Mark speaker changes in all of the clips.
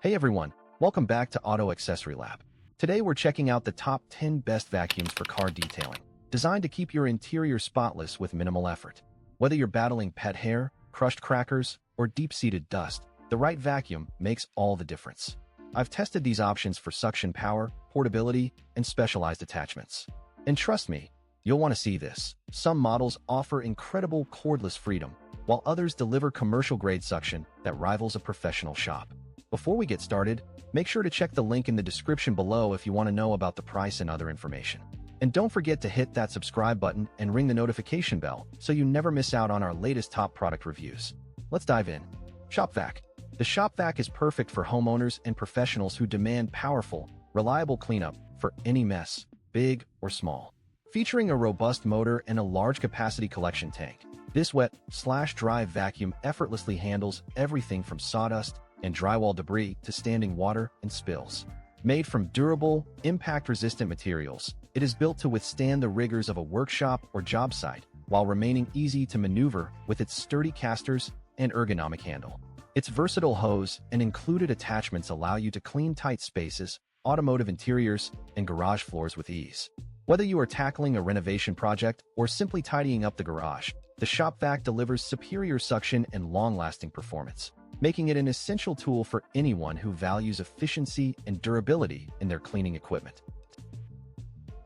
Speaker 1: Hey everyone, welcome back to Auto Accessory Lab. Today we're checking out the top 10 best vacuums for car detailing, designed to keep your interior spotless with minimal effort. Whether you're battling pet hair, crushed crackers, or deep-seated dust, the right vacuum makes all the difference. I've tested these options for suction power, portability, and specialized attachments. And trust me, you'll want to see this. Some models offer incredible cordless freedom, while others deliver commercial-grade suction that rivals a professional shop. Before we get started, make sure to check the link in the description below if you want to know about the price and other information. And don't forget to hit that subscribe button and ring the notification bell so you never miss out on our latest top product reviews. Let's dive in. Shop-Vac. The Shop-Vac is perfect for homeowners and professionals who demand powerful, reliable cleanup for any mess, big or small. Featuring a robust motor and a large capacity collection tank, this wet/dry vacuum effortlessly handles everything from sawdust and drywall debris to standing water and spills. Made from durable, impact-resistant materials, it is built to withstand the rigors of a workshop or job site while remaining easy to maneuver with its sturdy casters and ergonomic handle. Its versatile hose and included attachments allow you to clean tight spaces, automotive interiors, and garage floors with ease. Whether you are tackling a renovation project or simply tidying up the garage, the Shop-Vac delivers superior suction and long-lasting performance, making it an essential tool for anyone who values efficiency and durability in their cleaning equipment.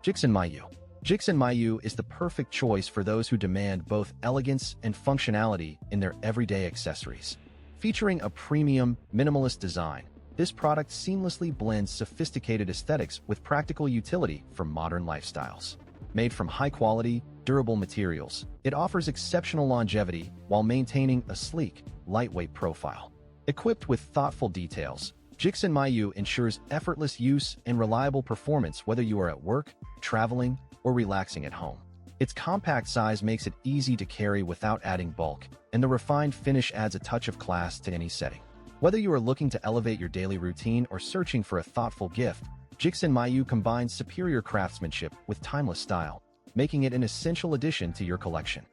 Speaker 1: JIXINMIYUE. JIXINMIYUE is the perfect choice for those who demand both elegance and functionality in their everyday accessories. Featuring a premium, minimalist design, this product seamlessly blends sophisticated aesthetics with practical utility for modern lifestyles. Made from high-quality, durable materials, it offers exceptional longevity while maintaining a sleek, lightweight profile. Equipped with thoughtful details, JIXINMIYUE ensures effortless use and reliable performance whether you are at work, traveling, or relaxing at home. Its compact size makes it easy to carry without adding bulk, and the refined finish adds a touch of class to any setting. Whether you are looking to elevate your daily routine or searching for a thoughtful gift, JIXINMIYUE combines superior craftsmanship with timeless style, making it an essential addition to your collection.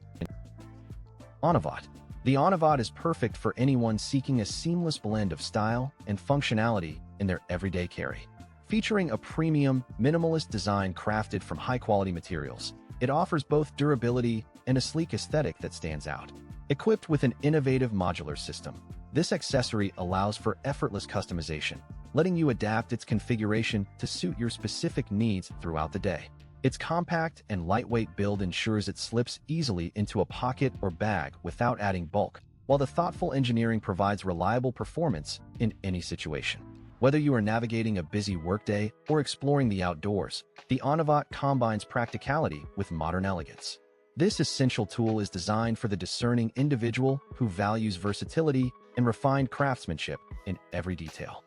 Speaker 1: ONAVOT. The ONAVOT is perfect for anyone seeking a seamless blend of style and functionality in their everyday carry. Featuring a premium, minimalist design crafted from high-quality materials, it offers both durability and a sleek aesthetic that stands out. Equipped with an innovative modular system, this accessory allows for effortless customization, letting you adapt its configuration to suit your specific needs throughout the day. Its compact and lightweight build ensures it slips easily into a pocket or bag without adding bulk, while the thoughtful engineering provides reliable performance in any situation. Whether you are navigating a busy workday or exploring the outdoors, the ONAVOT combines practicality with modern elegance. This essential tool is designed for the discerning individual who values versatility and refined craftsmanship in every detail.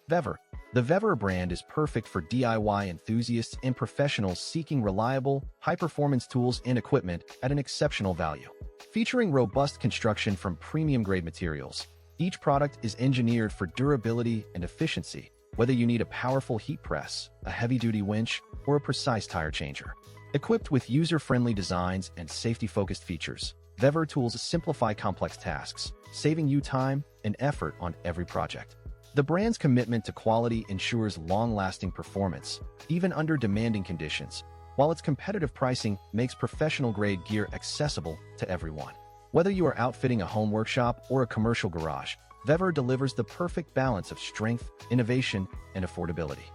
Speaker 1: VEVOR. The VEVOR brand is perfect for DIY enthusiasts and professionals seeking reliable, high-performance tools and equipment at an exceptional value. Featuring robust construction from premium-grade materials, each product is engineered for durability and efficiency, whether you need a powerful heat press, a heavy-duty winch, or a precise tire changer. Equipped with user-friendly designs and safety-focused features, VEVOR tools simplify complex tasks, saving you time and effort on every project. The brand's commitment to quality ensures long-lasting performance, even under demanding conditions, while its competitive pricing makes professional-grade gear accessible to everyone. Whether you are outfitting a home workshop or a commercial garage, VEVOR delivers the perfect balance of strength, innovation, and affordability.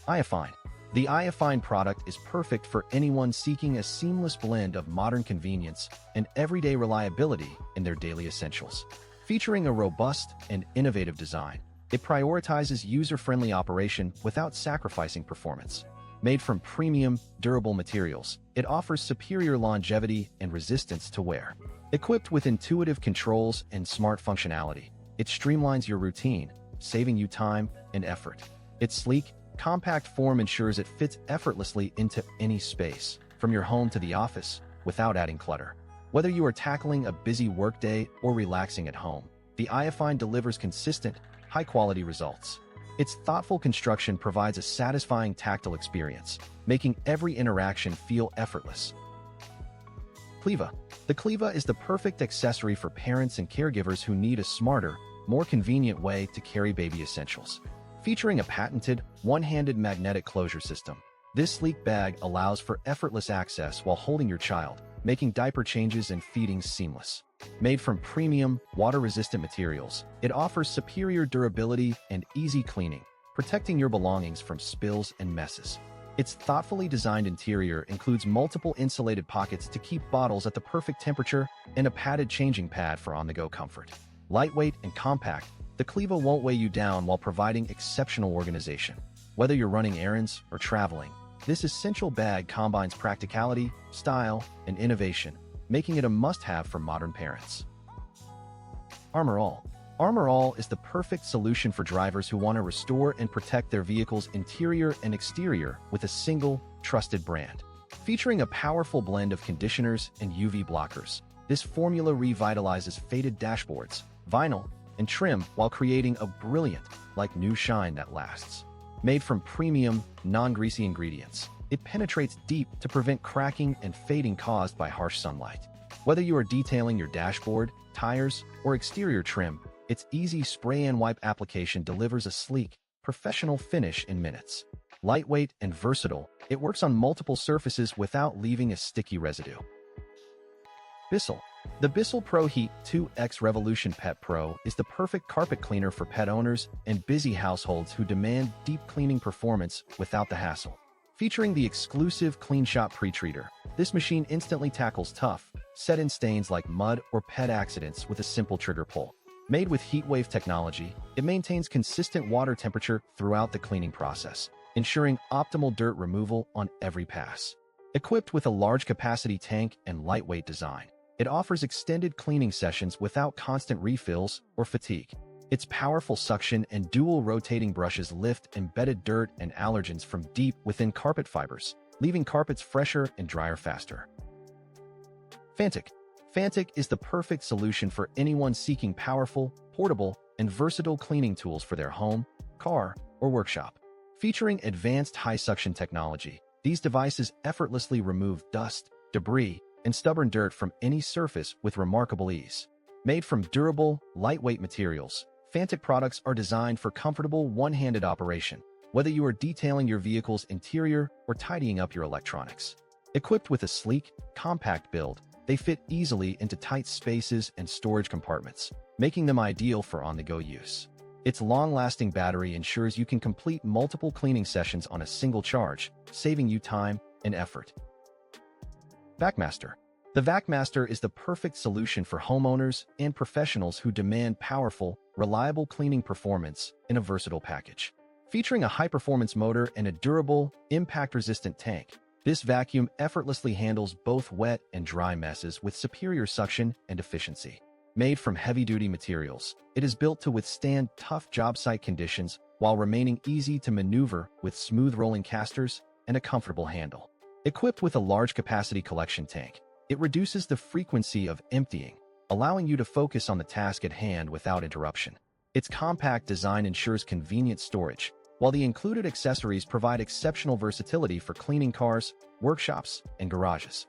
Speaker 1: IYOFINE. The IYOFINE product is perfect for anyone seeking a seamless blend of modern convenience and everyday reliability in their daily essentials. Featuring a robust and innovative design, it prioritizes user-friendly operation without sacrificing performance. Made from premium, durable materials, it offers superior longevity and resistance to wear. Equipped with intuitive controls and smart functionality, it streamlines your routine, saving you time and effort. Its sleek, compact form ensures it fits effortlessly into any space, from your home to the office, without adding clutter. Whether you are tackling a busy workday or relaxing at home, the IYOFINE delivers consistent, high-quality results. Its thoughtful construction provides a satisfying tactile experience, making every interaction feel effortless. Cleva. The Cleva is the perfect accessory for parents and caregivers who need a smarter, more convenient way to carry baby essentials. Featuring a patented, one-handed magnetic closure system, this sleek bag allows for effortless access while holding your child, making diaper changes and feedings seamless. Made from premium, water-resistant materials, it offers superior durability and easy cleaning, protecting your belongings from spills and messes. Its thoughtfully designed interior includes multiple insulated pockets to keep bottles at the perfect temperature and a padded changing pad for on-the-go comfort. Lightweight and compact, the Cleva won't weigh you down while providing exceptional organization. Whether you're running errands or traveling, this essential bag combines practicality, style, and innovation, making it a must-have for modern parents. Armor All. Armor All is the perfect solution for drivers who want to restore and protect their vehicle's interior and exterior with a single, trusted brand. Featuring a powerful blend of conditioners and UV blockers, this formula revitalizes faded dashboards, vinyl, and trim while creating a brilliant, like new shine that lasts. Made from premium, non-greasy ingredients, it penetrates deep to prevent cracking and fading caused by harsh sunlight. Whether you are detailing your dashboard, tires, or exterior trim, its easy spray and wipe application delivers a sleek, professional finish in minutes. Lightweight and versatile, it works on multiple surfaces without leaving a sticky residue. Bissell. The Bissell Pro Heat 2X Revolution Pet Pro is the perfect carpet cleaner for pet owners and busy households who demand deep cleaning performance without the hassle. Featuring the exclusive Clean Shop pre-treater, this machine instantly tackles tough, set-in stains like mud or pet accidents with a simple trigger pull. Made with heatwave technology, it maintains consistent water temperature throughout the cleaning process, ensuring optimal dirt removal on every pass. Equipped with a large capacity tank and lightweight design, it offers extended cleaning sessions without constant refills or fatigue. Its powerful suction and dual rotating brushes lift embedded dirt and allergens from deep within carpet fibers, leaving carpets fresher and drier faster. Fanttik. Fanttik is the perfect solution for anyone seeking powerful, portable, and versatile cleaning tools for their home, car, or workshop. Featuring advanced high-suction technology, these devices effortlessly remove dust, debris, and stubborn dirt from any surface with remarkable ease. Made from durable, lightweight materials, Fanttik products are designed for comfortable one-handed operation, whether you are detailing your vehicle's interior or tidying up your electronics. Equipped with a sleek, compact build, they fit easily into tight spaces and storage compartments, making them ideal for on-the-go use. Its long-lasting battery ensures you can complete multiple cleaning sessions on a single charge, saving you time and effort. Vacmaster. The Vacmaster is the perfect solution for homeowners and professionals who demand powerful, reliable cleaning performance in a versatile package. Featuring a high-performance motor and a durable, impact-resistant tank, this vacuum effortlessly handles both wet and dry messes with superior suction and efficiency. Made from heavy-duty materials, it is built to withstand tough job site conditions while remaining easy to maneuver with smooth rolling casters and a comfortable handle. Equipped with a large capacity collection tank, it reduces the frequency of emptying, allowing you to focus on the task at hand without interruption. Its compact design ensures convenient storage, while the included accessories provide exceptional versatility for cleaning cars, workshops, and garages.